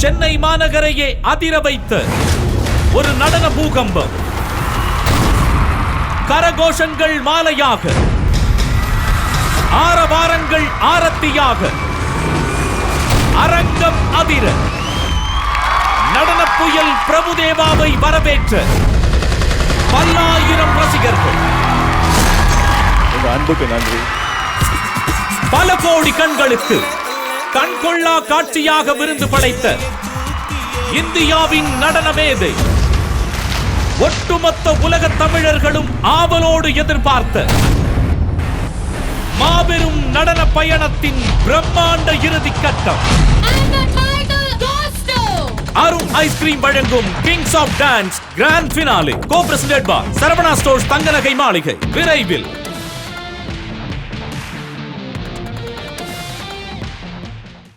சென்னை மாநகரையே அதிர வைத்த ஒரு நடன பூகம்பம். கரகோஷங்கள் மாலையாக, ஆரவாரங்கள் ஆரத்தியாக, அரங்கம் அதிர நடன புயல் பிரபுதேவாவை வரவேற்ற பல்லாயிரம் ரசிகர்கள், அன்புக்கு நன்றி. பல கோடி கண்களுக்கு கண்கொள்ளா காட்சியாக விருந்து படைத்த இந்தியாவின் நடன மேதை, ஒட்டுமொத்த உலக தமிழர்களும் ஆவலோடு எதிர்பார்த்த மாபெரும் நடன பயணத்தின் பிரம்மாண்ட இறுதி கட்டம். அருண் ஐஸ்கிரீம் வழங்கும் kings of dance grand finale, co presented by Saravana Stores தங்க நகை மாளிகை. விரைவில்